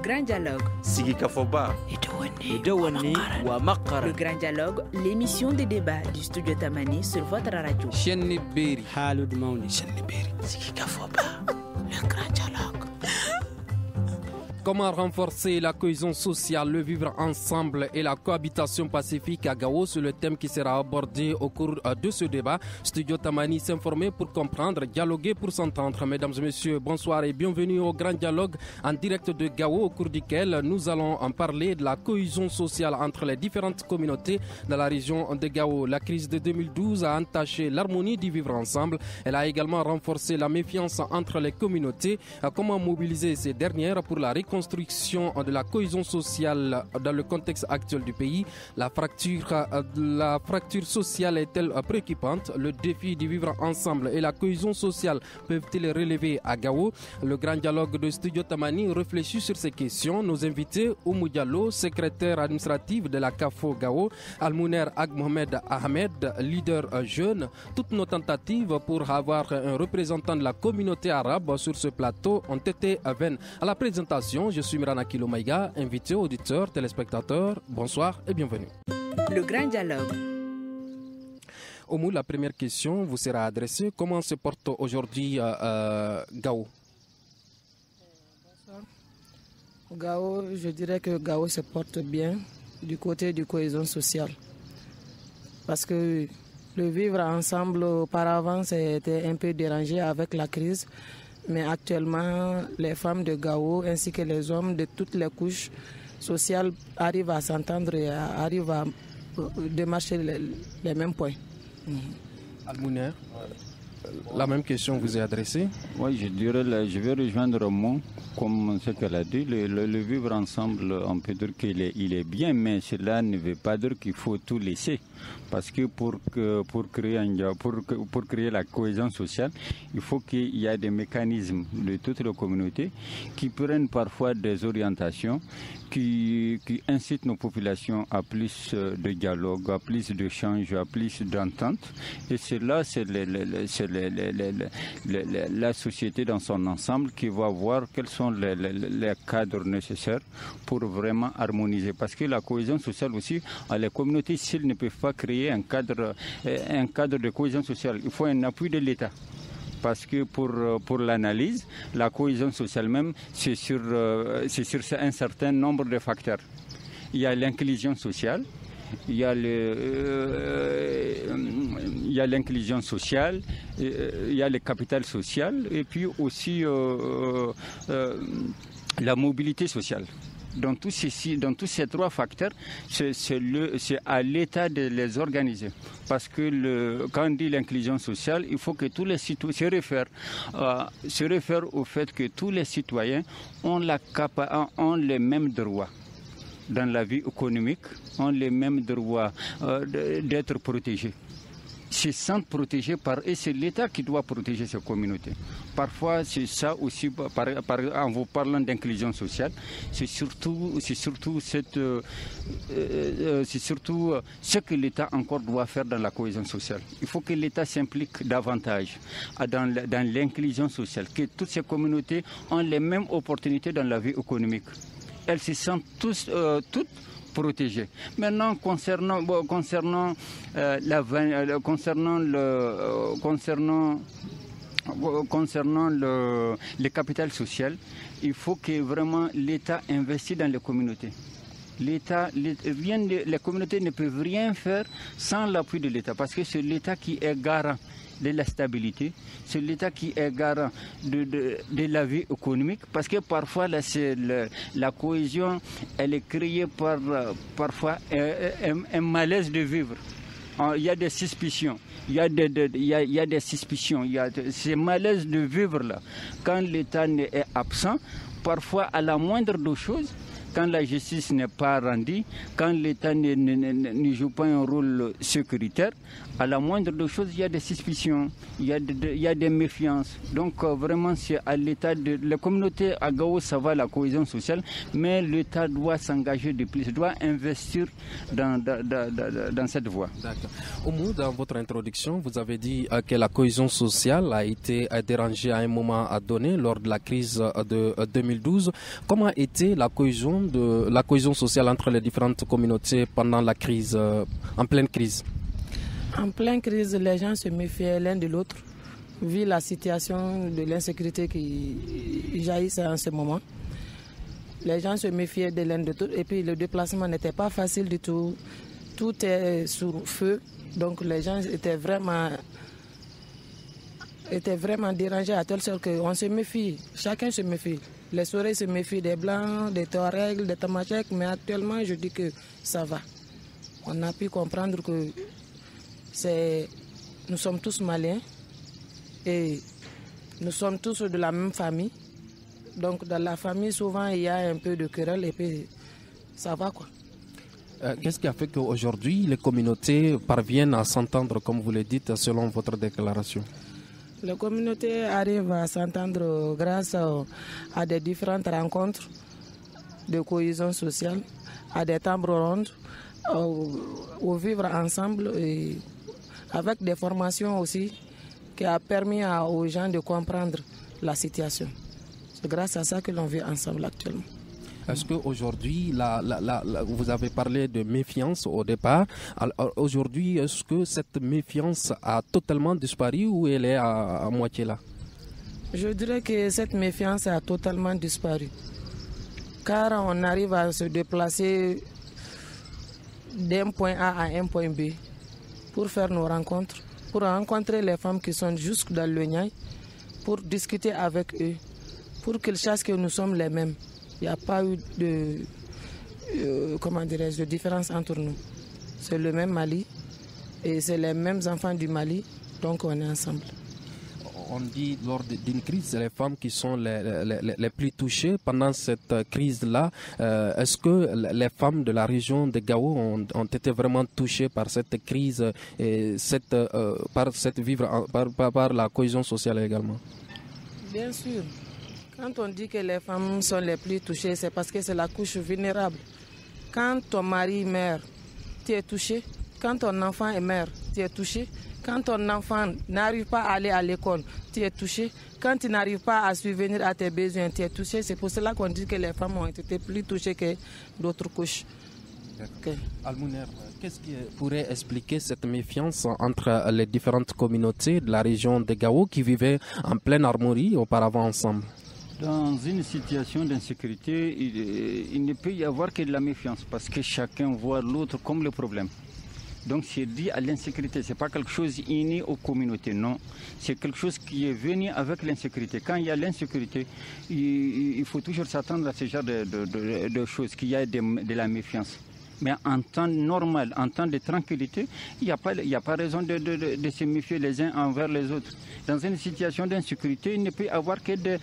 grand dialogue. Sigi Kafoba. Idawani wa Makara. Le grand dialogue, l'émission de débat du studio Tamani sur votre radio. Chenni Beri. Halud Mauni. Chenni Beri. Sigi Kafoba. Le grand dialogue. Comment renforcer la cohésion sociale, le vivre ensemble et la cohabitation pacifique à Gao? C'est le thème qui sera abordé au cours de ce débat. Studio Tamani s'informer pour comprendre, dialoguer pour s'entendre. Mesdames et messieurs, bonsoir et bienvenue au Grand Dialogue en direct de Gao, au cours duquel nous allons en parler de la cohésion sociale entre les différentes communautés dans la région de Gao. La crise de 2012 a entaché l'harmonie du vivre ensemble. Elle a également renforcé la méfiance entre les communautés. Comment mobiliser ces dernières pour la reconstruction de la cohésion sociale dans le contexte actuel du pays? La fracture sociale est-elle préoccupante? Le défi du vivre ensemble et la cohésion sociale peuvent-ils relever à Gao? Le grand dialogue de Studio Tamani réfléchit sur ces questions. Nos invités, Oumou Diallo, secrétaire administratif de la CAFO Gao, Almouner Ag Mohamed Ahmed, leader jeune. Toutes nos tentatives pour avoir un représentant de la communauté arabe sur ce plateau ont été vaines. À la présentation, je suis Mirana Kilomaïga, invité, auditeurs, téléspectateurs. Bonsoir et bienvenue. Le grand dialogue. Oumou, la première question vous sera adressée. Comment se porte aujourd'hui Gao? Bonsoir. Gao, je dirais que Gao se porte bien du côté de cohésion sociale. Parce que le vivre ensemble auparavant, c'était un peu dérangé avec la crise. Mais actuellement, les femmes de Gao ainsi que les hommes de toutes les couches sociales arrivent à s'entendre et arrivent à démarcher les mêmes points. Almouner, la même question vous est adressée. Oui, je vais rejoindre Mon, comme ce qu'elle a dit. Le vivre ensemble, on peut dire qu'il est bien, mais cela ne veut pas dire qu'il faut tout laisser. Parce que pour créer la cohésion sociale, il faut qu'il y ait des mécanismes de toutes les communautés qui prennent parfois des orientations, qui incitent nos populations à plus de dialogue, à plus d'échanges, à plus d'entente. Et cela, c'est la société dans son ensemble qui va voir quels sont les cadres nécessaires pour vraiment harmoniser. Parce que la cohésion sociale aussi, les communautés, s'ils ne peuvent pas créer un cadre de cohésion sociale, il faut un appui de l'État. Parce que pour l'analyse, la cohésion sociale même, c'est sur un certain nombre de facteurs. Il y a l'inclusion sociale, il y a l'inclusion sociale, il y a le capital social et puis aussi la mobilité sociale. Dans tous ces trois facteurs, c'est à l'État de les organiser. Parce que quand on dit l'inclusion sociale, il faut que tous les citoyens se réfèrent au fait que tous les citoyens ont les mêmes droits dans la vie économique, ont les mêmes droits d'être protégés. Se sentent protégés et c'est l'État qui doit protéger ces communautés. Parfois, c'est ça aussi, en vous parlant d'inclusion sociale, c'est surtout ce que l'État encore doit faire dans la cohésion sociale. Il faut que l'État s'implique davantage dans l'inclusion sociale, que toutes ces communautés ont les mêmes opportunités dans la vie économique. Elles se sentent toutes protégés. Maintenant, concernant le capital social, il faut que vraiment l'État investisse dans les communautés. Les communautés ne peuvent rien faire sans l'appui de l'État, parce que c'est l'État qui est garant de la stabilité, c'est l'État qui est garant de la vie économique, parce que parfois la cohésion, elle est créée par parfois un malaise de vivre. Il y a des suspicions, il y a des suspicions, il y a ces malaises de vivre là. Quand l'État est absent, parfois à la moindre des choses, quand la justice n'est pas rendue, quand l'État ne joue pas un rôle sécuritaire, à la moindre des choses, il y a des suspicions, il y a des méfiances. Donc vraiment, c'est à l'État, la communauté à Gao, ça va la cohésion sociale, mais l'État doit s'engager de plus, doit investir dans cette voie. D'accord. Oumou, dans votre introduction, vous avez dit que la cohésion sociale a été dérangée à un moment donné lors de la crise de 2012. Comment était la cohésion sociale entre les différentes communautés pendant la crise, en pleine crise? En pleine crise, les gens se méfiaient l'un de l'autre, vu la situation de l'insécurité qui jaillissait en ce moment. Les gens se méfiaient de l'un de l'autre et puis le déplacement n'était pas facile du tout. Tout est sous feu, donc les gens étaient vraiment dérangés à telle sorte qu'on se méfie, chacun se méfie. Les Sorais se méfient des Blancs, des Touaregs, des Tamasheks, mais actuellement je dis que ça va. On a pu comprendre que nous sommes tous maliens et nous sommes tous de la même famille. Donc dans la famille, souvent il y a un peu de querelle et puis ça va quoi. Qu'est-ce qui a fait qu'aujourd'hui les communautés parviennent à s'entendre, comme vous le dites, selon votre déclaration? Les communautés arrivent à s'entendre grâce à des différentes rencontres de cohésion sociale, à des tables rondes, au vivre ensemble et avec des formations aussi qui a permis aux gens de comprendre la situation. C'est grâce à ça que l'on vit ensemble actuellement. Est-ce qu'aujourd'hui, vous avez parlé de méfiance au départ. Aujourd'hui, est-ce que cette méfiance a totalement disparu ou elle est à moitié là? Je dirais que cette méfiance a totalement disparu. Car on arrive à se déplacer d'un point A à un point B pour faire nos rencontres, pour rencontrer les femmes qui sont jusque dans le Niayes, pour discuter avec eux, pour qu'ils sachent que nous sommes les mêmes. Il n'y a pas eu de différence entre nous. C'est le même Mali et c'est les mêmes enfants du Mali, donc on est ensemble. On dit lors d'une crise, c'est les femmes qui sont les plus touchées. Pendant cette crise-là, est-ce que les femmes de la région de Gao ont été vraiment touchées par cette crise et par la cohésion sociale également? Bien sûr. Quand on dit que les femmes sont les plus touchées, c'est parce que c'est la couche vulnérable. Quand ton mari meurt, tu es touché. Quand ton enfant est mort, tu es touché. Quand ton enfant n'arrive pas à aller à l'école, tu es touché. Quand tu n'arrives pas à subvenir à tes besoins, tu es touché. C'est pour cela qu'on dit que les femmes ont été plus touchées que d'autres couches. Okay. Almouner, qu'est-ce qui pourrait expliquer cette méfiance entre les différentes communautés de la région de Gao qui vivaient en pleine harmonie auparavant ensemble? Dans une situation d'insécurité, il ne peut y avoir que de la méfiance parce que chacun voit l'autre comme le problème. Donc c'est dit à l'insécurité, ce n'est pas quelque chose inné aux communautés, non. C'est quelque chose qui est venu avec l'insécurité. Quand il y a l'insécurité, il faut toujours s'attendre à ce genre de choses, qu'il y a de la méfiance. Mais en temps normal, en temps de tranquillité, il n'y a pas raison de se méfier les uns envers les autres. Dans une situation d'insécurité, il ne peut y avoir que de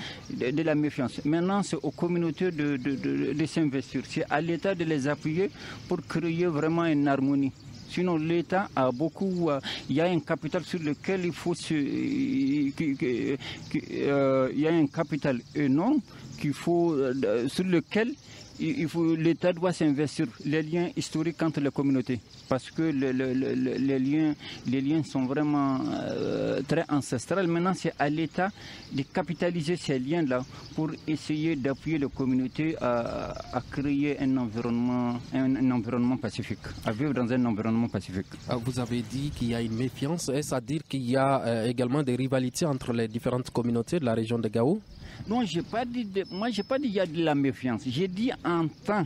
la méfiance. Maintenant, c'est aux communautés de s'investir. C'est à l'État de les appuyer pour créer vraiment une harmonie. Sinon, l'État a beaucoup... il y a un capital sur lequel il faut il y a un capital énorme sur lequel l'État doit s'investir, les liens historiques entre les communautés, parce que les liens sont vraiment très ancestrales. Maintenant, c'est à l'État de capitaliser ces liens-là pour essayer d'appuyer les communautés à créer un environnement pacifique, à vivre dans un environnement pacifique. Vous avez dit qu'il y a une méfiance, est-ce à dire qu'il y a également des rivalités entre les différentes communautés de la région de Gao? Non, je n'ai pas dit qu'il y a de la méfiance. J'ai dit en temps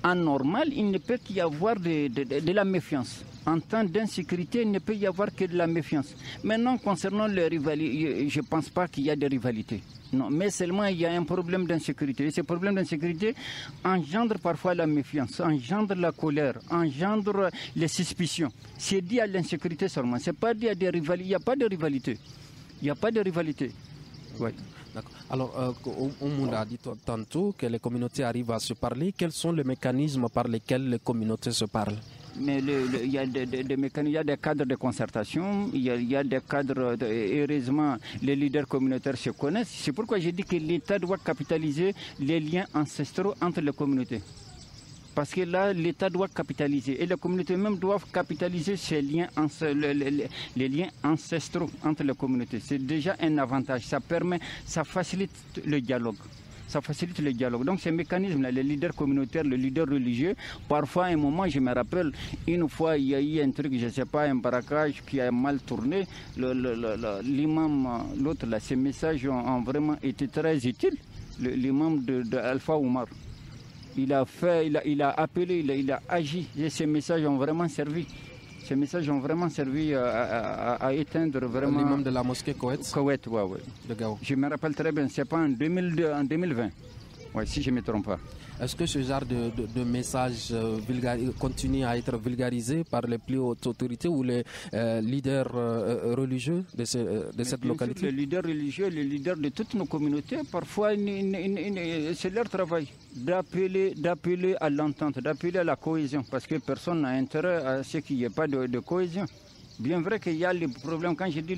anormal, il ne peut y avoir de la méfiance. En temps d'insécurité, il ne peut y avoir que de la méfiance. Maintenant, concernant les rivalités, je ne pense pas qu'il y a de rivalité. Non, mais seulement il y a un problème d'insécurité. Et ce problème d'insécurité engendre parfois la méfiance, engendre la colère, engendre les suspicions. C'est dit à l'insécurité seulement. C'est pas dit à des rivalités. Il n'y a pas de rivalité. Il n'y a pas de rivalité. Oui. D'accord. Alors, on a dit tantôt que les communautés arrivent à se parler. Quels sont les mécanismes par lesquels les communautés se parlent? Mais il y a des mécanismes, il y a des cadres de concertation, il y a des cadres, heureusement, les leaders communautaires se connaissent. C'est pourquoi j'ai dit que l'État doit capitaliser les liens ancestraux entre les communautés. Parce que là, l'État doit capitaliser et les communautés même doivent capitaliser ces liens, les liens ancestraux entre les communautés. C'est déjà un avantage. Ça facilite le dialogue. Ça facilite le dialogue. Donc ces mécanismes-là, les leaders communautaires, les leaders religieux, parfois à un moment, je me rappelle, une fois il y a eu un truc, je ne sais pas, un braquage qui a mal tourné, l'imam, l'autre là, ces messages ont vraiment été très utiles. L'imam de Alpha Oumar, il a appelé, il a agi, et ces messages ont vraiment servi. Ces messages ont vraiment servi à éteindre vraiment... L'imam de la mosquée Koweït. Koweït, oui. De Gao. Je me rappelle très bien, c'est pas en 2020, ouais, si je ne me trompe pas. Est-ce que ce genre de message continue à être vulgarisé par les plus hautes autorités ou les leaders religieux de cette localité? Les leaders religieux, les leaders de toutes nos communautés, parfois c'est leur travail d'appeler à l'entente, d'appeler à la cohésion, parce que personne n'a intérêt à ce qu'il n'y ait pas de cohésion. Bien vrai qu'il y a les problèmes, quand je dis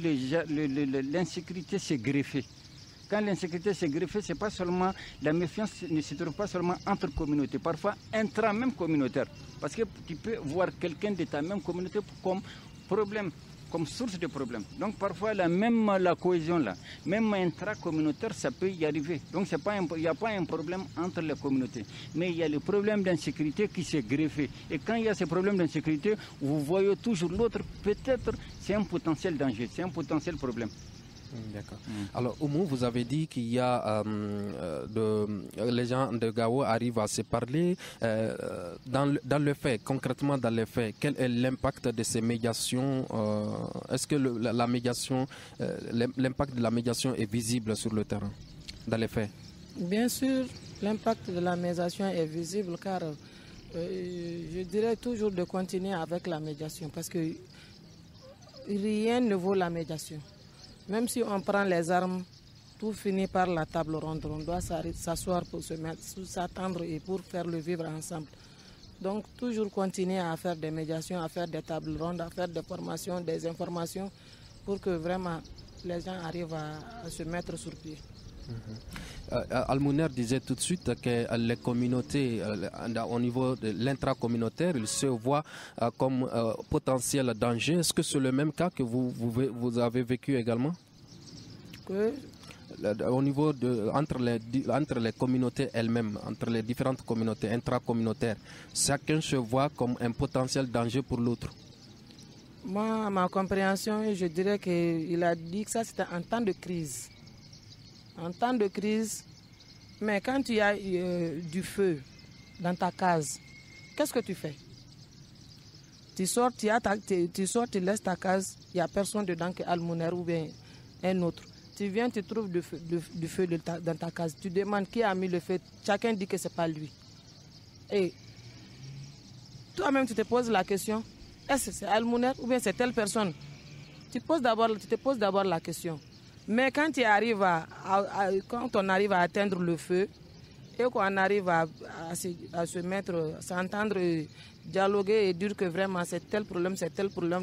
l'insécurité s'est greffée. Quand l'insécurité s'est greffée, c'est pas seulement la méfiance ne se trouve pas seulement entre communautés, parfois intra-même communautaire. Parce que tu peux voir quelqu'un de ta même communauté comme problème, comme source de problème. Donc parfois la cohésion là, même intra-communautaire, ça peut y arriver. Donc il n'y a pas un problème entre les communautés, mais il y a le problème d'insécurité qui s'est greffé. Et quand il y a ce problème d'insécurité, vous voyez toujours l'autre, peut-être c'est un potentiel danger, c'est un potentiel problème. D'accord. Alors, Oumou, vous avez dit qu'il y a les gens de Gao arrivent à se parler. Dans le fait, concrètement dans les faits, quel est l'impact de ces médiations? Est-ce que l'impact de la médiation est visible sur le terrain, dans les faits? Bien sûr, l'impact de la médiation est visible car je dirais toujours de continuer avec la médiation parce que rien ne vaut la médiation. Même si on prend les armes, tout finit par la table ronde. On doit s'asseoir pour s'attendre et pour faire le vivre ensemble. Donc toujours continuer à faire des médiations, à faire des tables rondes, à faire des formations, des informations pour que vraiment les gens arrivent à se mettre sur pied. Almouner disait tout de suite que les communautés, au niveau de l'intracommunautaire, ils se voient comme potentiel danger. Est-ce que c'est le même cas que vous avez vécu également? Au niveau entre les communautés elles-mêmes, entre les différentes communautés intracommunautaires, chacun se voit comme un potentiel danger pour l'autre. Moi, à ma compréhension, je dirais qu'il a dit que ça c'était en temps de crise. En temps de crise, mais quand tu as du feu dans ta case, qu'est-ce que tu fais? Tu sors, tu laisses ta case, il n'y a personne dedans que Almouner ou bien un autre. Tu viens, tu trouves du feu dans ta case. Tu demandes qui a mis le feu. Chacun dit que ce n'est pas lui. Et toi-même, tu te poses la question, est-ce que c'est Almouner ou bien c'est telle personne? Tu te poses d'abord la question. Mais quand quand on arrive à atteindre le feu et qu'on arrive à se mettre, s'entendre, dialoguer et dire que vraiment c'est tel problème,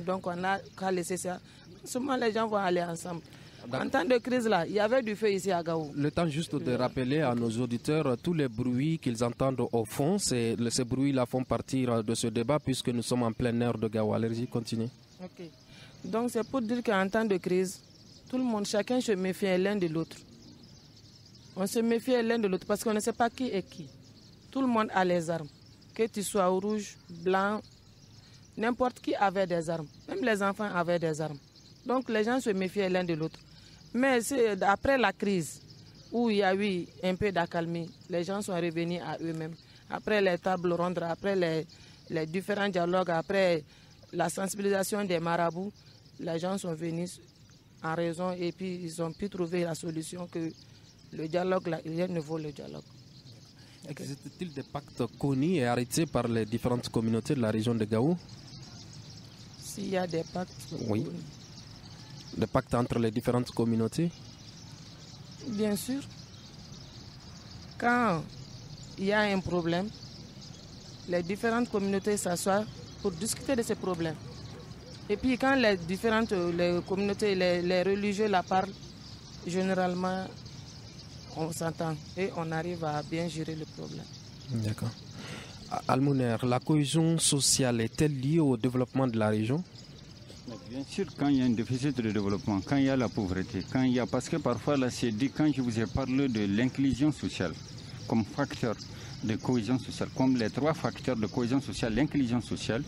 donc on n'a qu'à laisser ça. Souvent les gens vont aller ensemble. En temps de crise là, il y avait du feu ici à Gao. Le temps juste de rappeler à nos auditeurs tous les bruits qu'ils entendent au fond, ces bruits-là font partir de ce débat puisque nous sommes en plein air de Gao. Allez-y, continuez. Ok. Donc c'est pour dire qu'en temps de crise, tout le monde, chacun se méfie l'un de l'autre. On se méfie l'un de l'autre parce qu'on ne sait pas qui est qui. Tout le monde a les armes. Que tu sois rouge, blanc, n'importe qui avait des armes. Même les enfants avaient des armes. Donc les gens se méfient l'un de l'autre. Mais après la crise, où il y a eu un peu d'accalmie, les gens sont revenus à eux-mêmes. Après les tables rondes, après les différents dialogues, après la sensibilisation des marabouts, les gens sont venus en raison et puis ils ont pu trouver la solution que le dialogue, là, rien ne vaut le dialogue. Existe-t-il des pactes connus et arrêtés par les différentes communautés de la région de Gao? S'il y a des pactes, oui. Des pactes entre les différentes communautés? Bien sûr. Quand il y a un problème, les différentes communautés s'assoient pour discuter de ces problèmes. Et puis quand les communautés, les religieux la parlent, généralement, on s'entend et on arrive à bien gérer le problème. D'accord. Almouner, la cohésion sociale est-elle liée au développement de la région? Bien sûr, quand il y a un déficit de développement, quand il y a la pauvreté, parce que parfois là c'est dit, quand je vous ai parlé de l'inclusion sociale comme facteur de cohésion sociale, comme les 3 facteurs de cohésion sociale, l'inclusion sociale,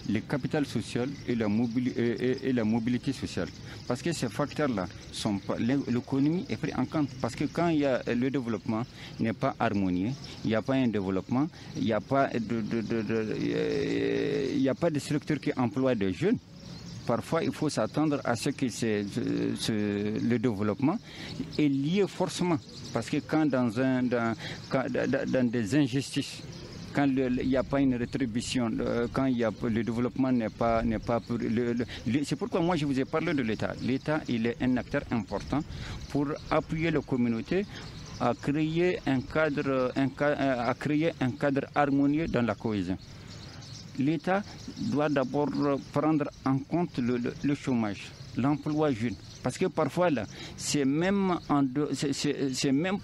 le capital social et la mobilité sociale. Parce que ces facteurs-là, l'économie est prise en compte. Parce que quand il y a le développement n'est pas harmonieux, il n'y a pas un développement, il n'y a pas de structure qui emploie des jeunes. Parfois, il faut s'attendre à ce que le développement est lié forcément. Parce que quand dans des injustices, quand il n'y a pas une rétribution, quand le développement n'est pas pour c'est pourquoi moi je vous ai parlé de l'État. L'État, il est un acteur important pour appuyer la communauté à créer un cadre harmonieux dans la cohésion. L'État doit d'abord prendre en compte le chômage, l'emploi jeune. Parce que parfois, là, c'est même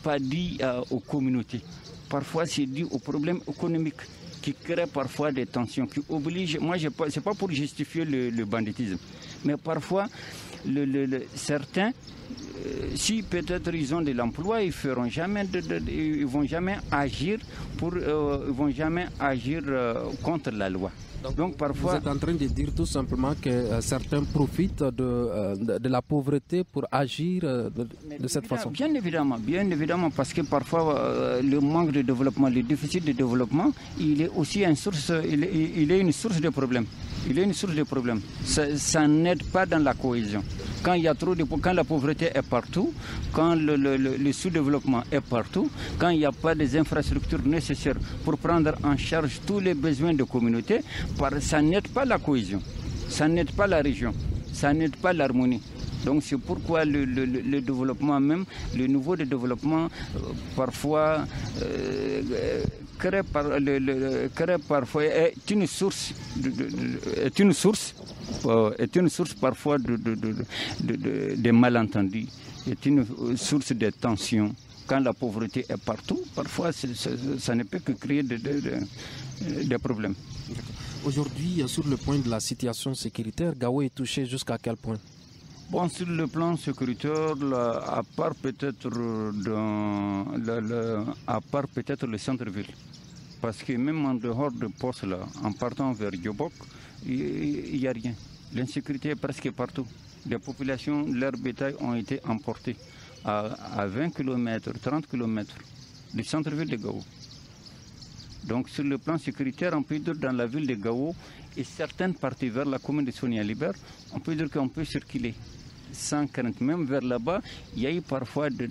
pas dit aux communautés. Parfois, c'est dû aux problèmes économiques qui créent parfois des tensions, qui obligent... c'est pas pour justifier le banditisme, mais parfois, certains... si peut-être ils ont de l'emploi, ils vont jamais agir contre la loi. Donc parfois, vous êtes en train de dire tout simplement que certains profitent de la pauvreté pour agir de cette façon. Bien évidemment, parce que parfois le manque de développement, le déficit de développement, il est aussi une source de problèmes. Ça n'aide pas dans la cohésion. Quand la pauvreté est partout, quand le sous-développement est partout, quand il n'y a pas des infrastructures nécessaires pour prendre en charge tous les besoins de communauté, ça n'aide pas la cohésion, ça n'aide pas la région, ça n'aide pas l'harmonie. Donc c'est pourquoi le développement même, le niveau de développement parfois est une source parfois de malentendus, est une source de tensions. Quand la pauvreté est partout, parfois ça ne peut que créer des problèmes. Aujourd'hui, sur le point de la situation sécuritaire, Gao est touché jusqu'à quel point? Bon, sur le plan sécuritaire, à part peut-être le centre-ville, parce que même en dehors de poste là, en partant vers Diobok, il n'y a rien. L'insécurité est presque partout. Les populations, leurs bétail ont été emportés à 20 km, 30 km du centre-ville de Gao. Donc sur le plan sécuritaire, on peut dire dans la ville de Gao et certaines parties vers la commune de Sonia-Libert, on peut dire qu'on peut circuler sans crainte. Même vers là-bas, il y a eu parfois des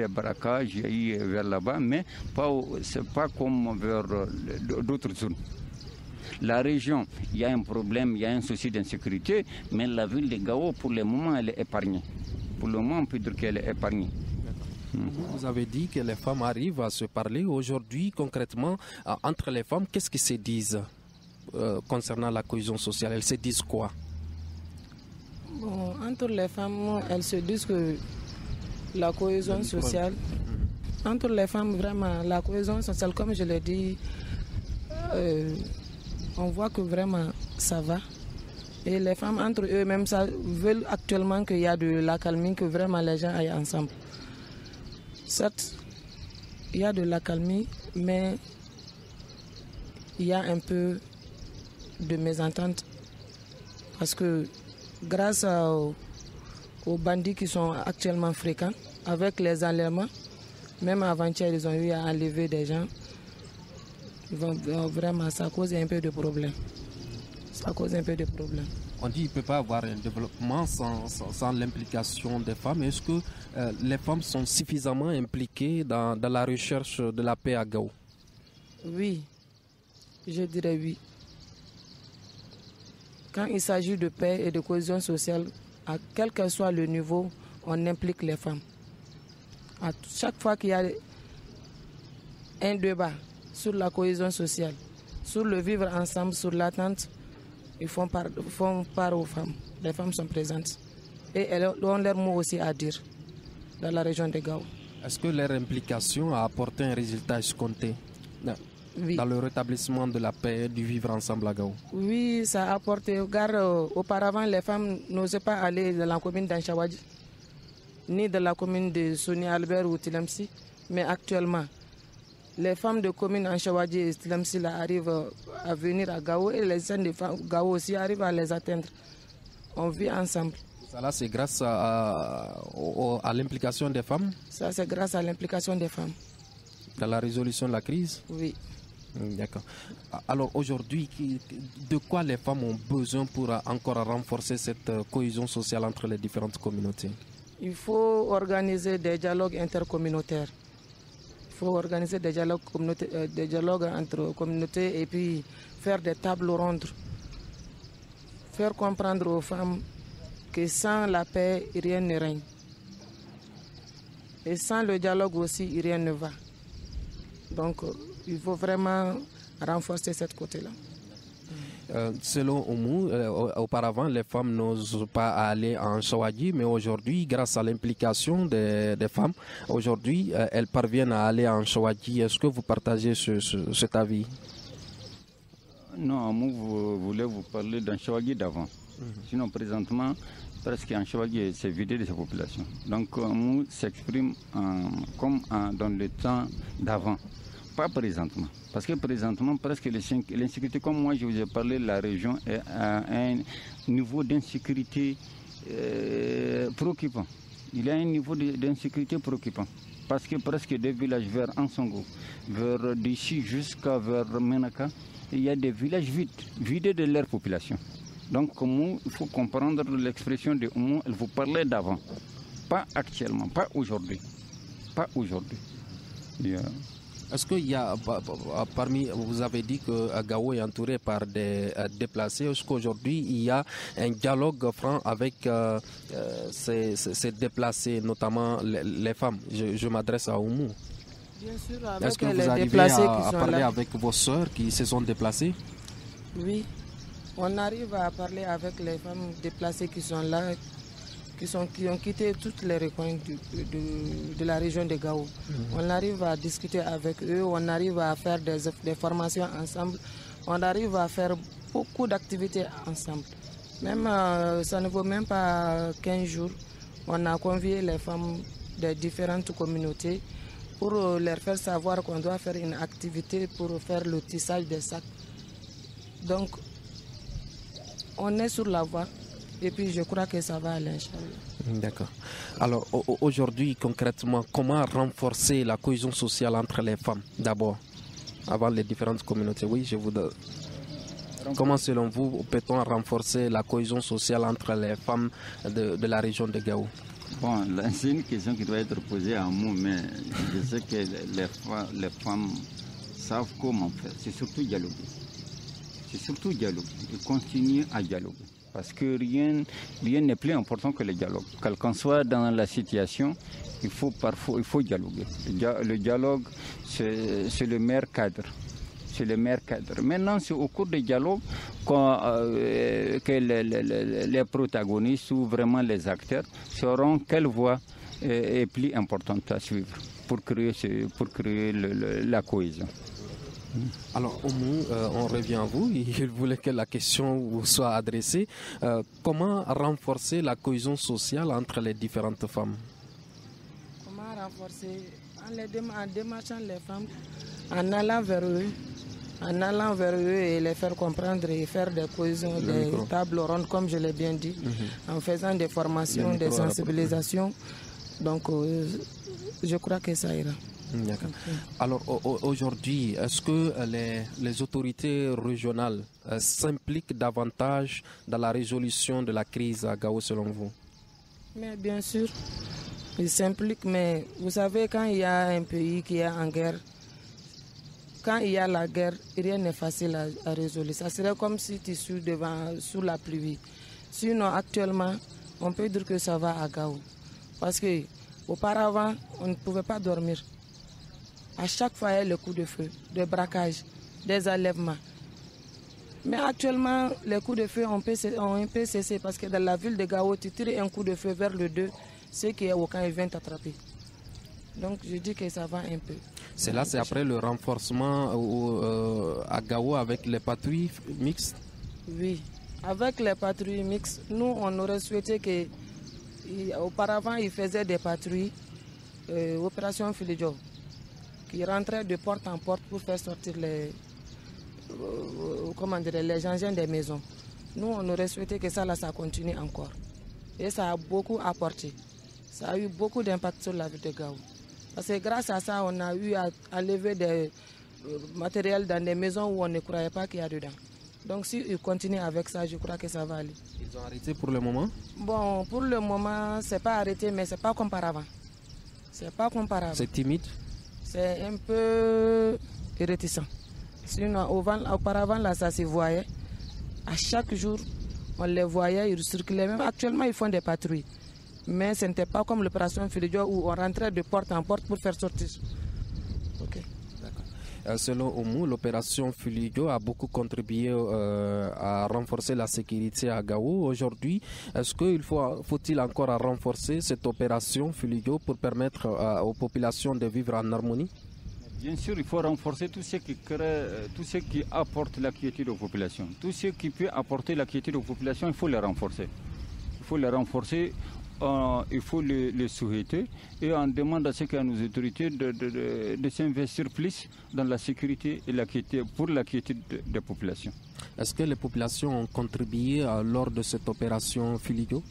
braquages, il y a eu vers là-bas, mais ce n'est pas comme vers d'autres zones. La région, il y a un problème, il y a un souci d'insécurité, mais la ville de Gao, pour le moment, elle est épargnée. Pour le moment, on peut dire qu'elle est épargnée. Vous avez dit que les femmes arrivent à se parler. Aujourd'hui, concrètement, entre les femmes, qu'est-ce qu'elles se disent concernant la cohésion sociale? Elles se disent quoi? Bon, entre les femmes, elles se disent que la cohésion sociale, entre les femmes, vraiment, la cohésion sociale, comme je l'ai dit, on voit que vraiment ça va. Et les femmes, entre eux-mêmes, veulent actuellement qu'il y a de l'accalmie, que vraiment les gens aillent ensemble. Certes, il y a de l'accalmie, mais il y a un peu de mésentente. Parce que grâce aux bandits qui sont actuellement fréquents, avec les enlèvements, même avant-hier, ils ont eu à enlever des gens. Vraiment, ça cause un peu de problème. On dit qu'il ne peut pas avoir un développement sans l'implication des femmes. Est-ce que les femmes sont suffisamment impliquées dans la recherche de la paix à Gao? Oui, je dirais oui. Quand il s'agit de paix et de cohésion sociale, à quel que soit le niveau, on implique les femmes. Chaque fois qu'il y a un débat sur la cohésion sociale, sur le vivre ensemble, sur l'attente, ils font part aux femmes. Les femmes sont présentes. Et elles ont leur mot aussi à dire dans la région de Gao. Est-ce que leur implication a apporté un résultat escompté Oui. dans le rétablissement de la paix et du vivre ensemble à Gao? Oui, ça a apporté. Regarde, auparavant, les femmes n'osaient pas aller dans la commune d'Anchawadji, ni dans la commune de Soni Albert ou Tilemsi. Mais actuellement, les femmes de commune Anchawadji et Tilemsi là, arrivent à venir à Gao et les jeunes de Gao aussi arrivent à les atteindre. On vit ensemble. Ça là, c'est grâce à l'implication des femmes? Ça, c'est grâce à l'implication des femmes. Dans la résolution de la crise? Oui. D'accord. Alors aujourd'hui, de quoi les femmes ont besoin pour encore renforcer cette cohésion sociale entre les différentes communautés? Il faut organiser des dialogues intercommunautaires. Il faut organiser des dialogues entre communautés et puis faire des tables rondes. Faire comprendre aux femmes que sans la paix, rien ne règne. Et sans le dialogue aussi, rien ne va. Donc, il faut vraiment renforcer cette côté-là. Selon Oumou, auparavant, les femmes n'osent pas aller en Chawadji, mais aujourd'hui, grâce à l'implication des femmes, aujourd'hui, elles parviennent à aller en Chawadji. Est-ce que vous partagez cet avis? Non, Oumou, vous voulez vous parler d'un Chawadji d'avant. Sinon, présentement, presque un chevalier s'est vidé de sa population. Donc, Oumou s'exprime comme dans le temps d'avant. Pas présentement. Parce que présentement, presque l'insécurité, comme moi je vous ai parlé, la région est à un niveau d'insécurité préoccupant. Il y a un niveau d'insécurité préoccupant. Parce que presque des villages vers Ansongo, vers d'ici jusqu'à vers Menaka, il y a des villages vidés de leur population. Donc, il faut comprendre l'expression de Oumou, il faut parler d'avant. Pas actuellement, pas aujourd'hui. Pas aujourd'hui. Yeah. Est-ce qu'il y a, parmi, vous avez dit que Gao est entouré par des déplacés, est-ce qu'aujourd'hui il y a un dialogue franc avec ces déplacés, notamment les femmes? Je m'adresse à Oumou. Bien sûr, avec est-ce que les vous arrivez déplacés à qui sont parler là. avec vos sœurs qui se sont déplacées? Oui, on arrive à parler avec les femmes déplacées qui sont là, qui ont quitté tous les recoins de la région de Gao. On arrive à discuter avec eux, on arrive à faire des formations ensemble, on arrive à faire beaucoup d'activités ensemble. Même, ça ne vaut même pas 15 jours. On a convié les femmes des différentes communautés pour leur faire savoir qu'on doit faire une activité pour faire le tissage des sacs. Donc, on est sur la voie. Et puis je crois que ça va aller, Inch'Allah. D'accord. Alors aujourd'hui, concrètement, comment renforcer la cohésion sociale entre les femmes d'abord, avant les différentes communautés? Oui, je vous donne. Comment, selon vous, peut-on renforcer la cohésion sociale entre les femmes de la région de Gao? Bon, c'est une question qui doit être posée à moi, mais je sais que les femmes savent comment faire. C'est surtout dialoguer. C'est surtout dialoguer et continuer à dialoguer. Parce que rien n'est plus important que le dialogue. Quel qu'on soit dans la situation, il faut dialoguer. Le dialogue, c'est le meilleur cadre. C'est le meilleur cadre. Maintenant, c'est au cours du dialogue que les protagonistes ou vraiment les acteurs sauront quelle voie est plus importante à suivre pour créer la cohésion. Alors, Oumou, on revient à vous. Il voulait que la question vous soit adressée. Comment renforcer la cohésion sociale entre les différentes femmes? Comment renforcer? En démarchant les femmes, en allant vers eux et les faire comprendre et faire des cohésions, des tables rondes, comme je l'ai bien dit, en faisant des formations, des sensibilisations. Donc, je crois que ça ira. D'accord. Alors aujourd'hui, est-ce que les autorités régionales s'impliquent davantage dans la résolution de la crise à Gao selon vous? Mais bien sûr, ils s'impliquent, mais vous savez, quand il y a un pays qui est en guerre, quand il y a la guerre, rien n'est facile à résoudre. Ça serait comme si tu suis sous la pluie. Sinon, actuellement, on peut dire que ça va à Gao. Parce que Auparavant, on ne pouvait pas dormir. À chaque fois, il y a le coup de feu, des braquages, des enlèvements. Mais actuellement, les coups de feu ont un peu cessé parce que dans la ville de Gao, tu tires un coup de feu vers le 2, ceux qui est au camp, ils viennent t'attraper. Donc je dis que ça va un peu. C'est après le renforcement à Gao avec les patrouilles mixtes? Oui, avec les patrouilles mixtes, nous on aurait souhaité que auparavant ils faisaient des patrouilles, opération Filijo, qui rentraient de porte en porte pour faire sortir les engins des maisons. Nous on aurait souhaité que ça continue encore. Et ça a beaucoup apporté. Ça a eu beaucoup d'impact sur la ville de Gao. Parce que grâce à ça, on a eu à lever des matériels dans des maisons où on ne croyait pas qu'il y a dedans. Donc s'ils continuent avec ça, je crois que ça va aller. Ils ont arrêté pour le moment? Bon, pour le moment, c'est pas arrêté, mais c'est pas comparable. C'est pas comparable. C'est timide? C'est un peu réticent. Sinon, auparavant, là, ça se voyait. À chaque jour, on les voyait, ils circulaient. Même actuellement, ils font des patrouilles. Mais ce n'était pas comme l'opération Filijo où on rentrait de porte en porte pour faire sortir. Okay. Selon Oumou, l'opération Filijo a beaucoup contribué à renforcer la sécurité à Gao. Aujourd'hui, est-ce qu'il faut-il encore renforcer cette opération Filijo pour permettre aux populations de vivre en harmonie? Bien sûr, il faut renforcer tout ce qui apporte la quiétude aux populations. Tout ce qui peut apporter la quiétude aux populations, il faut les renforcer. Il faut les renforcer. Il faut le souhaiter et on demande à ce qu'à nos autorités de s'investir plus dans la sécurité et pour la quiétude des populations. Est-ce que les populations ont contribué lors de cette opération Filijo?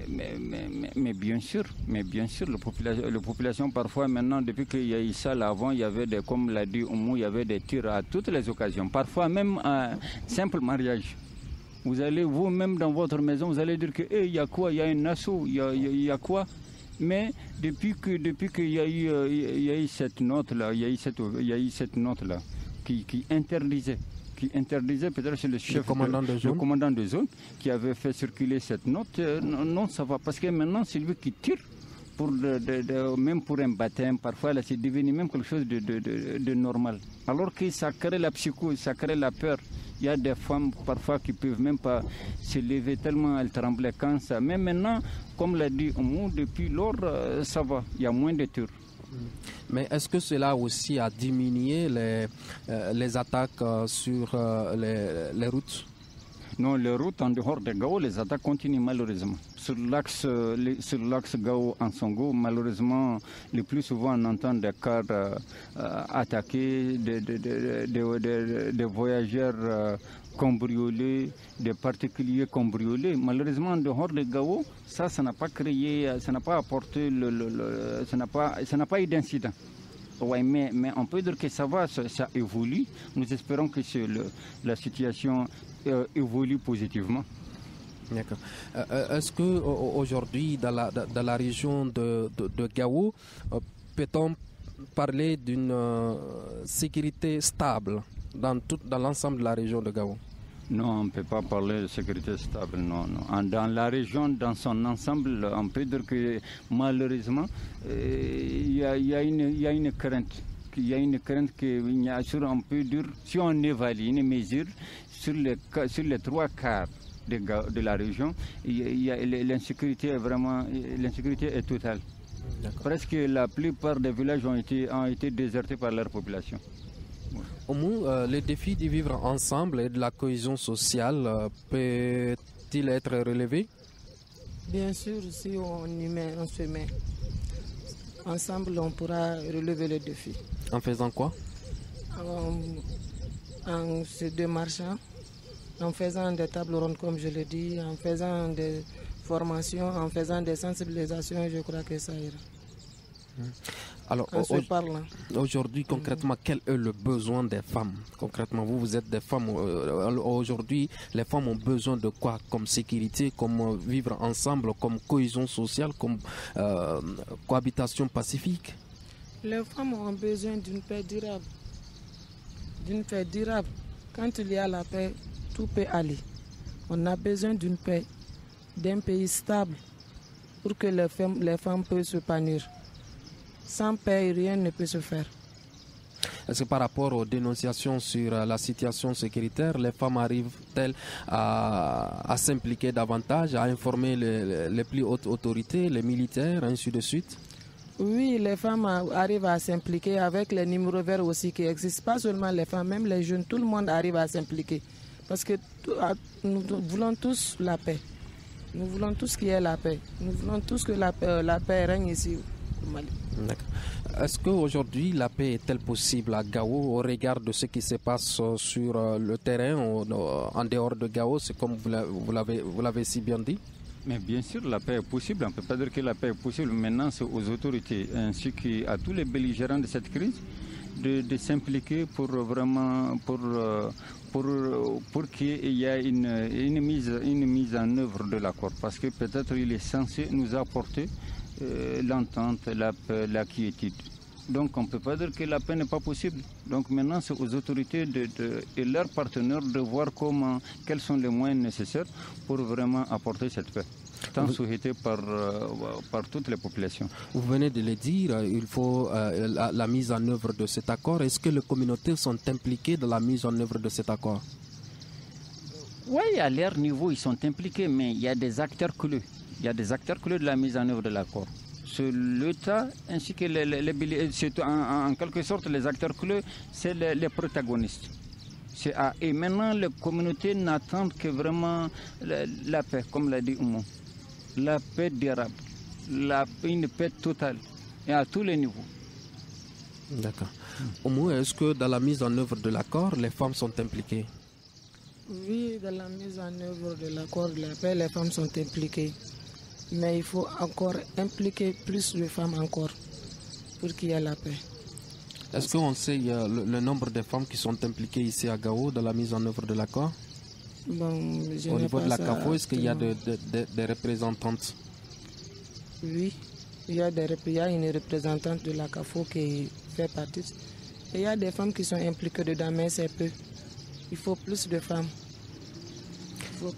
Mais bien sûr, la population parfois maintenant, depuis qu'il y a eu ça là, avant, il y avait comme l'a dit Oumou, il y avait des tirs à toutes les occasions, parfois même un simple mariage. Vous allez vous-même dans votre maison, vous allez dire que il y a quoi, il y a un assaut, il y a quoi. Mais depuis qu'il y a eu cette note là, il y a eu cette note là qui interdisait peut-être c'est le chef, le commandant de zone qui avait fait circuler cette note. Non, ça va parce que maintenant c'est lui qui tire. Même pour un baptême, parfois là, c'est devenu même quelque chose de normal. Alors que ça crée la psychose, ça crée la peur. Il y a des femmes parfois qui ne peuvent même pas se lever tellement elles tremblaient quand ça. Mais maintenant, comme l'a dit Oumou, depuis lors, ça va, il y a moins de tirs. Mais est-ce que cela aussi a diminué les attaques sur les routes? Non, les routes en dehors de Gao, les attaques continuent malheureusement. Sur l'axe Gao-Ansongo, malheureusement, le plus souvent on entend des cars attaqués, des voyageurs cambriolés, des particuliers cambriolés. Malheureusement, en dehors de Gao, ça n'a pas créé, ça n'a pas apporté, ça n'a pas eu d'incident. Ouais, mais on peut dire que ça va, ça évolue. Nous espérons que la situation évolue positivement. D'accord. Est-ce qu'aujourd'hui, dans la région de Gao, peut-on parler d'une sécurité stable dans l'ensemble de la région de Gao? Non, on ne peut pas parler de sécurité stable, non. Dans la région, dans son ensemble, on peut dire que malheureusement, il y a une crainte. Il y a une crainte on peut dire, si on évalue une mesure sur les 3 quarts de la région, l'insécurité est totale. Presque la plupart des villages ont été désertés par leur population. Oumou, le défi de vivre ensemble et de la cohésion sociale peut-il être relevé? Bien sûr, si on se met ensemble, on pourra relever le défi. En faisant quoi? En se démarchant, en faisant des tables rondes comme je l'ai dit, en faisant des formations, en faisant des sensibilisations, je crois que ça ira. Alors, aujourd'hui, concrètement, quel est le besoin des femmes? Concrètement, vous êtes des femmes. Aujourd'hui, les femmes ont besoin de quoi? Comme sécurité, comme vivre ensemble, comme cohésion sociale, comme cohabitation pacifique? Les femmes ont besoin d'une paix durable. D'une paix durable. Quand il y a la paix, tout peut aller. On a besoin d'une paix, d'un pays stable, pour que les femmes puissent s'épanouir. Sans paix, rien ne peut se faire. Est-ce que par rapport aux dénonciations sur la situation sécuritaire, les femmes arrivent-elles à s'impliquer davantage, à informer les plus hautes autorités, les militaires, ainsi de suite? Oui, les femmes arrivent à s'impliquer avec les numéros verts aussi qui existent. Pas seulement les femmes, même les jeunes, tout le monde arrive à s'impliquer. Parce que nous voulons tous la paix. Nous voulons tous qu'il y ait la paix. Nous voulons tous que la paix règne ici au Mali. Est-ce qu'aujourd'hui la paix est-elle possible à Gao au regard de ce qui se passe sur le terrain en dehors de Gao? C'est comme vous l'avez si bien dit. Mais bien sûr, la paix est possible. On ne peut pas dire que la paix est possible. Maintenant, c'est aux autorités ainsi qu'à tous les belligérants de cette crise de s'impliquer pour vraiment pour qu'il y ait une mise en œuvre de l'accord. Parce que peut-être il est censé nous apporter l'entente, la paix, la quiétude. Donc on ne peut pas dire que la paix n'est pas possible. Donc maintenant c'est aux autorités et leurs partenaires de voir quels sont les moyens nécessaires pour vraiment apporter cette paix, tant souhaitée par toutes les populations. Vous venez de le dire, il faut la mise en œuvre de cet accord. Est-ce que les communautés sont impliquées dans la mise en œuvre de cet accord? Oui, à leur niveau ils sont impliqués, mais il y a des acteurs clés. Il y a des acteurs clés de la mise en œuvre de l'accord. C'est l'État ainsi que en quelque sorte les acteurs clés, c'est les protagonistes. Et maintenant les communautés n'attendent que vraiment la paix, comme l'a dit Oumou. La paix durable, une paix totale et à tous les niveaux. D'accord. Oumou, est-ce que dans la mise en œuvre de l'accord, les femmes sont impliquées? Oui, dans la mise en œuvre de l'accord de la paix, les femmes sont impliquées. Mais il faut encore impliquer plus de femmes encore pour qu'il y ait la paix. Est-ce qu'on sait le nombre de femmes qui sont impliquées ici à Gao dans la mise en œuvre de l'accord? Au niveau de la CAFO, est-ce qu'il y a des représentantes? Oui, il y a une représentante de la CAFO qui fait partie. Et il y a des femmes qui sont impliquées dedans, mais c'est peu. Il faut plus de femmes.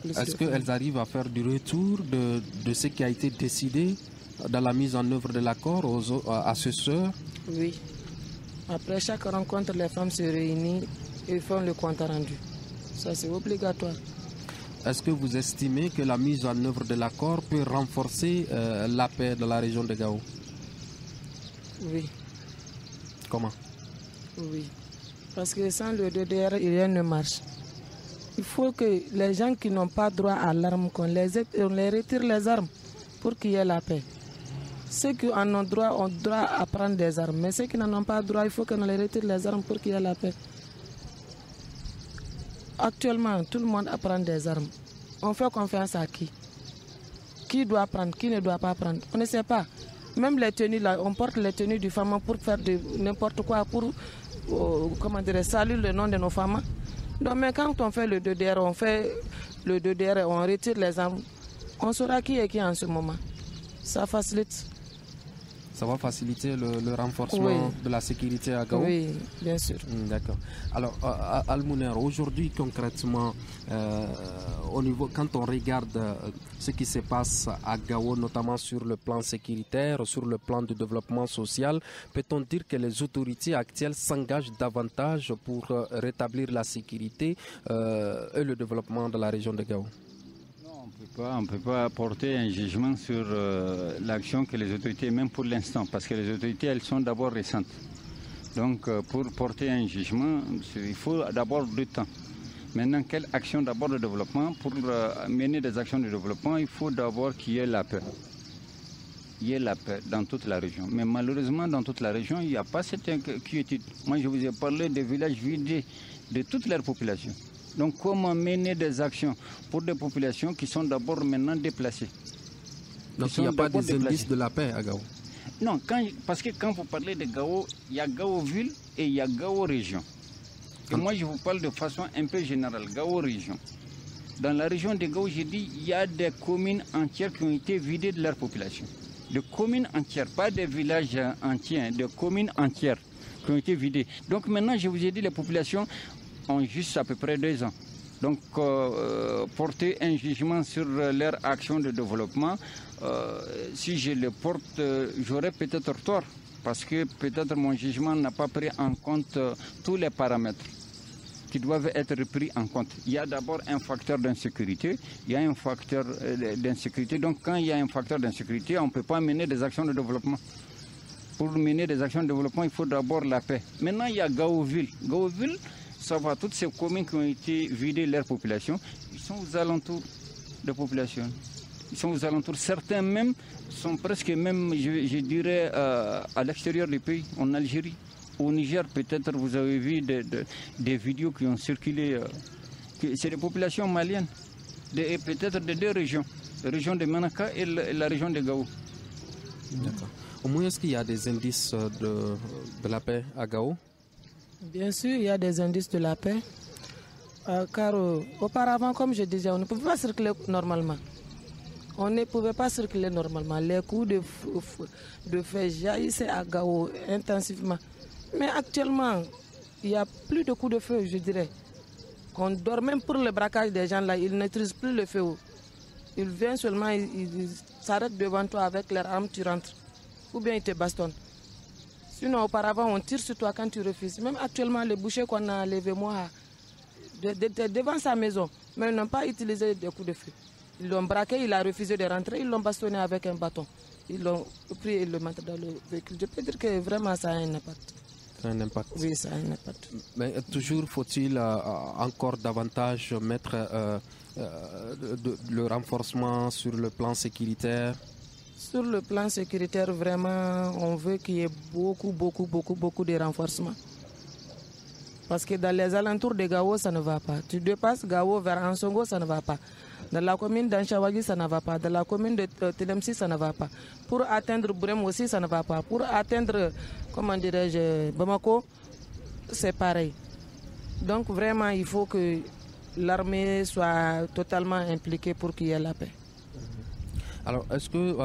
Est-ce qu'elles arrivent à faire du retour de ce qui a été décidé dans la mise en œuvre de l'accord à ses sœurs? Oui. Après chaque rencontre, les femmes se réunissent et font le compte rendu. Ça, c'est obligatoire. Est-ce que vous estimez que la mise en œuvre de l'accord peut renforcer la paix dans la région de Gao? Oui. Comment? Oui. Parce que sans le DDR, rien ne marche. Il faut que les gens qui n'ont pas droit à l'arme, qu'on les retire les armes pour qu'il y ait la paix. Ceux qui en ont droit à prendre des armes. Mais ceux qui n'en ont pas droit, il faut qu'on les retire les armes pour qu'il y ait la paix. Actuellement, tout le monde apprend des armes. On fait confiance à qui? Qui doit prendre, qui ne doit pas prendre? On ne sait pas. Même les tenues, là, on porte les tenues du femme pour faire n'importe quoi, pour saluer le nom de nos femmes. Donc, mais quand on fait le DDR, et on retire les armes, on saura qui est qui en ce moment. Ça facilite. Ça va faciliter le renforcement de la sécurité à Gao? Oui, bien sûr. D'accord. Alors, Almouner, aujourd'hui, concrètement, quand on regarde ce qui se passe à Gao, notamment sur le plan sécuritaire, sur le plan du développement social, peut-on dire que les autorités actuelles s'engagent davantage pour rétablir la sécurité et le développement de la région de Gao? On ne peut pas apporter un jugement sur l'action que les autorités, même pour l'instant, parce que les autorités, elles sont d'abord récentes. Donc, pour porter un jugement, il faut d'abord du temps. Maintenant, quelle action d'abord de développement? Pour mener des actions de développement, il faut d'abord qu'il y ait la paix. Il y ait la paix dans toute la région. Mais malheureusement, dans toute la région, il n'y a pas cette inquiétude. Moi, je vous ai parlé des villages vidés de toute leur population. Donc comment mener des actions pour des populations qui sont d'abord maintenant déplacées? Donc il n'y a pas des indices de la paix à Gao? Non, parce que quand vous parlez de Gao, il y a Gao ville et il y a Gao région. Et moi je vous parle de façon un peu générale, Gao région. Dans la région de Gao, j'ai dit, il y a des communes entières qui ont été vidées de leur population. Des communes entières, pas des villages entiers, des communes entières qui ont été vidées. Donc maintenant, je vous ai dit, les populations ont juste à peu près 2 ans. Donc, porter un jugement sur leur action de développement, si je le porte, j'aurais peut-être tort, parce que peut-être mon jugement n'a pas pris en compte tous les paramètres qui doivent être pris en compte. Il y a d'abord un facteur d'insécurité, il y a un facteur d'insécurité. Donc quand il y a un facteur d'insécurité, on ne peut pas mener des actions de développement. Pour mener des actions de développement, il faut d'abord la paix. Maintenant, il y a Gaoville. Gaoville, ça va, toutes ces communes qui ont été vidées leur population, ils sont aux alentours de population. Ils sont aux alentours. Certains même sont presque même, je dirais, à l'extérieur du pays, en Algérie. Au Niger, peut-être vous avez vu des vidéos qui ont circulé. C'est des populations maliennes, et peut-être de deux régions, la région de Manaka et la région de Gao. D'accord. Au moins, est-ce qu'il y a des indices de la paix à Gao? Bien sûr, il y a des indices de la paix. Car auparavant, comme je disais, on ne pouvait pas circuler normalement. On ne pouvait pas circuler normalement. Les coups de feu jaillissaient à Gao intensivement. Mais actuellement, il n'y a plus de coups de feu, je dirais. On dort même pour le braquage des gens là, ils n'utilisent plus le feu. Ils viennent seulement, ils s'arrêtent devant toi avec leurs armes, tu rentres. Ou bien ils te bastonnent. Sinon, auparavant, on tire sur toi quand tu refuses. Même actuellement, les bouchers qu'on a enlevés, moi, devant sa maison, mais ils n'ont pas utilisé des coups de feu. Ils l'ont braqué, il a refusé de rentrer, ils l'ont bastonné avec un bâton. Ils l'ont pris et le mettent dans le véhicule. Je peux dire que vraiment ça a un impact. Un impact. Oui, ça a un impact. Mais toujours faut-il encore davantage mettre le renforcement sur le plan sécuritaire? Sur le plan sécuritaire, vraiment, on veut qu'il y ait beaucoup de renforcement. Parce que dans les alentours de Gao, ça ne va pas. Tu dépasses Gao vers Ansongo, ça ne va pas. Dans la commune d'Anchawagi, ça ne va pas. Dans la commune de Telemsi, ça ne va pas. Pour atteindre Bourem aussi, ça ne va pas. Pour atteindre, comment dirais-je, Bamako, c'est pareil. Donc vraiment, il faut que l'armée soit totalement impliquée pour qu'il y ait la paix. Alors, est-ce que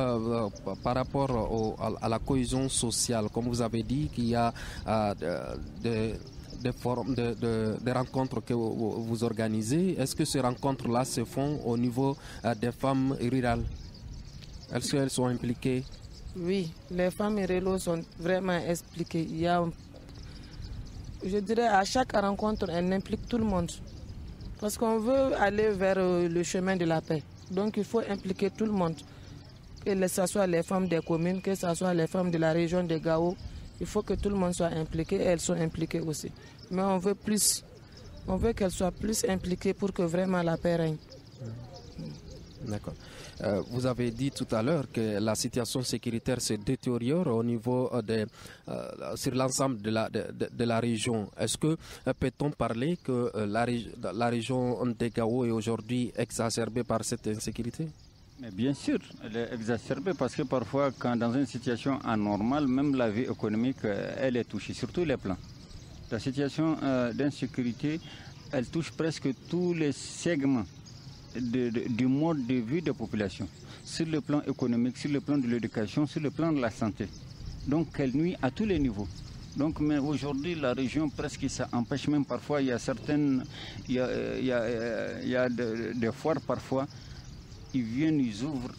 par rapport à la cohésion sociale, comme vous avez dit qu'il y a des rencontres que vous organisez, est-ce que ces rencontres-là se font au niveau des femmes rurales? Est-ce qu'elles sont impliquées? Oui, les femmes rurales sont vraiment expliquées. Il y a, je dirais, à chaque rencontre, elle implique tout le monde. Parce qu'on veut aller vers le chemin de la paix. Donc il faut impliquer tout le monde. Que ce soit les femmes des communes, que ce soit les femmes de la région de Gao. Il faut que tout le monde soit impliqué et elles sont impliquées aussi. Mais on veut plus. On veut qu'elles soient plus impliquées pour que vraiment la paix règne. D'accord. Vous avez dit tout à l'heure que la situation sécuritaire se détériore au niveau sur l'ensemble de la région. Est-ce que peut-on parler que la région de Gao est aujourd'hui exacerbée par cette insécurité? Mais bien sûr, elle est exacerbée parce que parfois, quand dans une situation anormale, même la vie économique, elle est touchée sur tous les plans. La situation d'insécurité, elle touche presque tous les segments du mode de vie des populations, sur le plan économique, sur le plan de l'éducation, sur le plan de la santé. Donc elle nuit à tous les niveaux. Donc, mais aujourd'hui, la région, presque, ça empêche même parfois, il y a certaines, il y a des foires parfois, ils viennent, ils ouvrent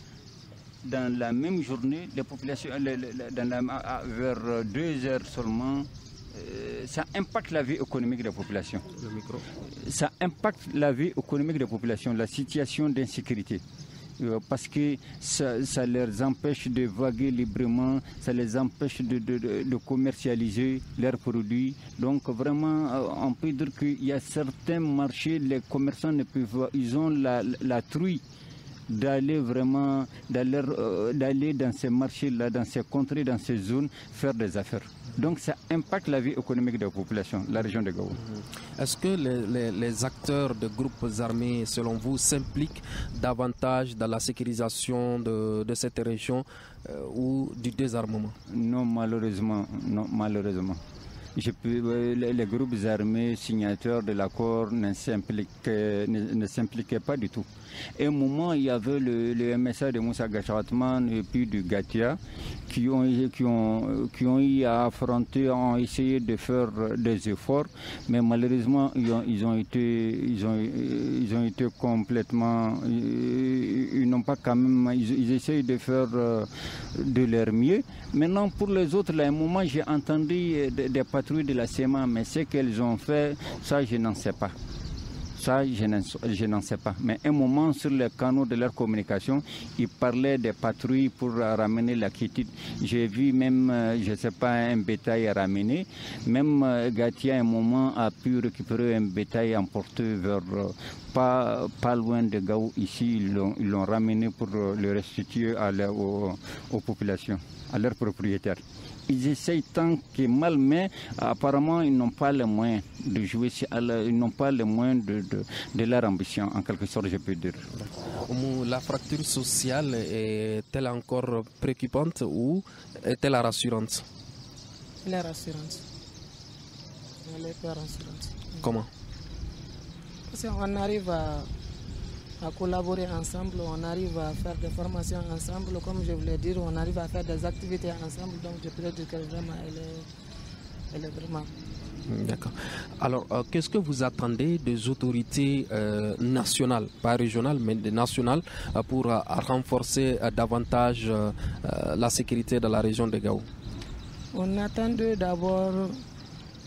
dans la même journée, les populations, vers 2 heures seulement, ça impacte la vie économique des populations. Ça impacte la vie économique des populations, la situation d'insécurité. Parce que ça les empêche de vaguer librement, ça les empêche de commercialiser leurs produits. Donc vraiment, on peut dire qu'il y a certains marchés, les commerçants ne peuvent, ils ont la truie d'aller vraiment, d'aller dans ces marchés-là, dans ces contrées, dans ces zones, faire des affaires. Donc ça impacte la vie économique de la population, la région de Gao. Est-ce que les acteurs de groupes armés, selon vous, s'impliquent davantage dans la sécurisation de cette région ou du désarmement? Non, malheureusement. Non, malheureusement. Les groupes armés signataires de l'accord ne s'impliquaient pas du tout. Et au moment, il y avait le MSA de Moussa Gachatman et puis du Gatia qui ont eu à affronter, ont essayé de faire des efforts, mais malheureusement, ils ont été complètement, ils n'ont pas quand même, ils essayent de faire de leur mieux. Maintenant, pour les autres, là, à un moment, j'ai entendu des patrouilles de la CMA, mais ce qu'elles ont fait, ça, je n'en sais pas. Ça, je n'en sais pas. Mais à un moment, sur les canaux de leur communication, ils parlaient des patrouilles pour ramener la quiétude. J'ai vu même, je ne sais pas, un bétail ramené. Même Gatia, à un moment, a pu récupérer un bétail emporté vers pas loin de Gao. Ici, ils l'ont ramené pour le restituer aux populations, à leurs propriétaires. Ils essayent tant que mal, mais apparemment, ils n'ont pas les moyens de jouer, ils n'ont pas les moyens de leur ambition, en quelque sorte, je peux dire. La fracture sociale est-elle encore préoccupante ou est-elle rassurante? Elle est rassurante. Elle est pas rassurante. Comment? Parce qu'on arrive à collaborer ensemble, on arrive à faire des formations ensemble, comme je voulais dire, on arrive à faire des activités ensemble, donc je peux dire que vraiment elle est vraiment... D'accord. Alors, qu'est-ce que vous attendez des autorités nationales, pas régionales, mais nationales, pour renforcer davantage la sécurité dans la région de Gao? On attend d'abord,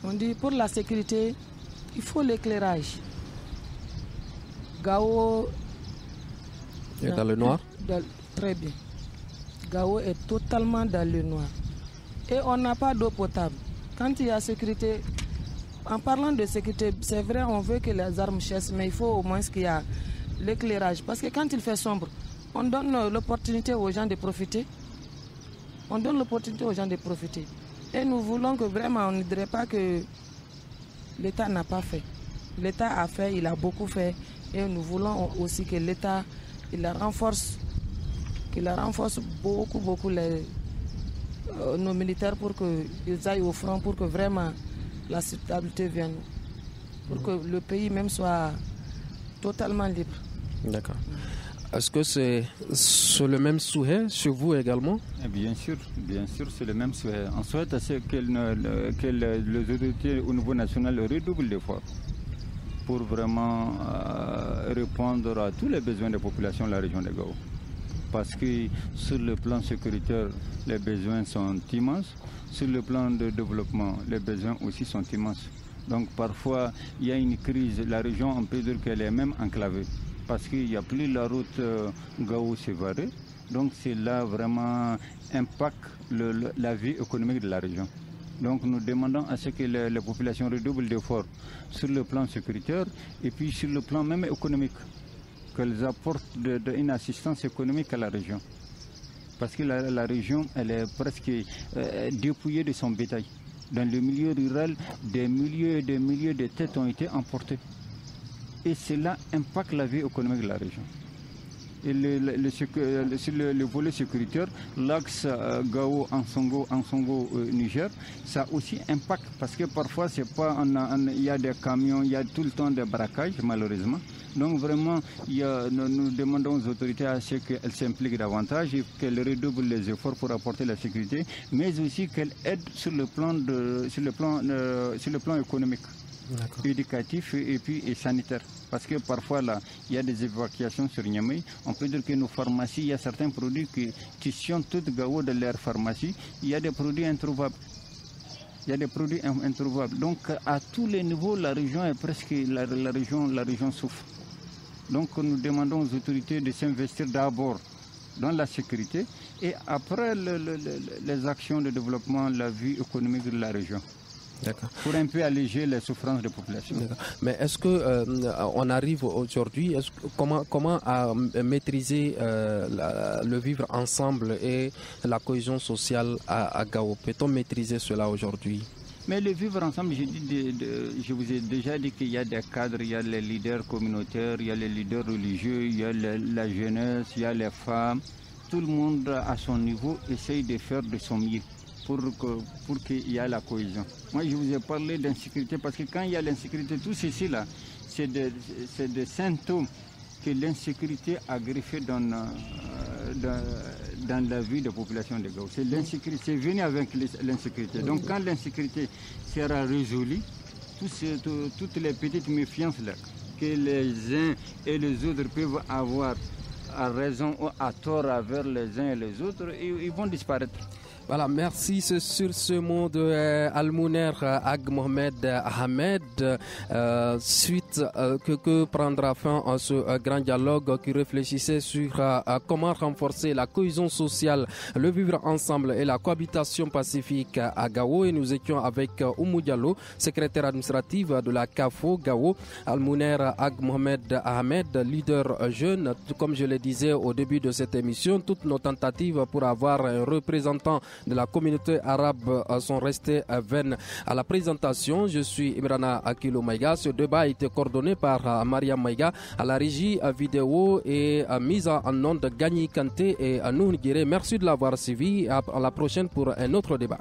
on dit pour la sécurité, il faut l'éclairage. Gao est dans le noir? Très bien. Gao est totalement dans le noir. Et on n'a pas d'eau potable. Quand il y a sécurité, en parlant de sécurité, c'est vrai, on veut que les armes chassent, mais il faut au moins qu'il y ait l'éclairage. Parce que quand il fait sombre, on donne l'opportunité aux gens de profiter. On donne l'opportunité aux gens de profiter. Et nous voulons que vraiment, on ne dirait pas que l'État n'a pas fait. L'État a fait, il a beaucoup fait. Et nous voulons aussi que l'État il renforce beaucoup nos militaires pour qu'ils aillent au front, pour que vraiment la stabilité vienne, pour que le pays même soit totalement libre. D'accord. Est-ce que c'est le même souhait chez vous également? Bien sûr, c'est le même souhait. On souhaite que les autorités au niveau national redoublent d'efforts pour vraiment répondre à tous les besoins des populations de la région de Gao. Parce que sur le plan sécuritaire, les besoins sont immenses. Sur le plan de développement, les besoins aussi sont immenses. Donc parfois, il y a une crise. La région, on peut dire qu'elle est même enclavée. Parce qu'il n'y a plus la route Gao-Sévaré. Donc c'est là vraiment impacte la vie économique de la région. Donc nous demandons à ce que les populations redoublent d'efforts sur le plan sécuritaire et puis sur le plan même économique, qu'elles apportent une assistance économique à la région. Parce que la région, elle est presque dépouillée de son bétail. Dans le milieu rural, des milliers et des milliers de têtes ont été emportées. Et cela impacte la vie économique de la région. Et sur le volet sécuritaire, l'axe Gao-Ansongo, Niger, ça aussi impacte parce que parfois il y a des camions, il y a tout le temps des braquages malheureusement. Donc vraiment, nous demandons aux autorités à ce qu'elles s'impliquent davantage et qu'elles redoublent les efforts pour apporter la sécurité, mais aussi qu'elles aident sur le plan économique, éducatif et sanitaire. Parce que parfois, là, il y a des évacuations sur Niamey. On peut dire que nos pharmacies, il y a certains produits qui sont tous Gao de leurs pharmacies. Il y a des produits introuvables. Donc, à tous les niveaux, la région est presque... La région souffre. Donc, nous demandons aux autorités de s'investir d'abord dans la sécurité et après les actions de développement, la vie économique de la région. D'accord. Pour un peu alléger les souffrances des populations. Mais est-ce que on arrive aujourd'hui, comment à maîtriser le vivre ensemble et la cohésion sociale à Gao? Peut-on maîtriser cela aujourd'hui? Mais le vivre ensemble, je vous ai déjà dit qu'il y a des cadres, il y a les leaders communautaires, il y a les leaders religieux, il y a la jeunesse, il y a les femmes. Tout le monde à son niveau essaye de faire de son mieux pour qu'il y ait la cohésion. Moi, je vous ai parlé d'insécurité parce que quand il y a l'insécurité, tout ceci là, c'est des symptômes que l'insécurité a greffé dans la vie de la population de Gao. C'est l'insécurité, c'est venu avec l'insécurité. Donc quand l'insécurité sera résolue, toutes les petites méfiances là, que les uns et les autres peuvent avoir à raison ou à tort envers les uns et les autres, ils vont disparaître. Voilà, merci. C'est sur ce mot de Almouner Ag Mohamed Ahmed, suite que prendra fin à ce grand dialogue qui réfléchissait sur comment renforcer la cohésion sociale, le vivre ensemble et la cohabitation pacifique à Gao. Et nous étions avec Oumou Diallo, secrétaire administrative de la CAFO Gao, Almouner Ag Mohamed Ahmed, leader jeune. Comme je le disais au début de cette émission, toutes nos tentatives pour avoir un représentant de la communauté arabe sont restées vaines. À la présentation, je suis Imrana Akilo Maïga. Ce débat a été coordonné par Mariam Maïga. À la régie vidéo et mise en onde de Gagny Kanté et Noun Guiré. Merci de l'avoir suivi. À la prochaine pour un autre débat.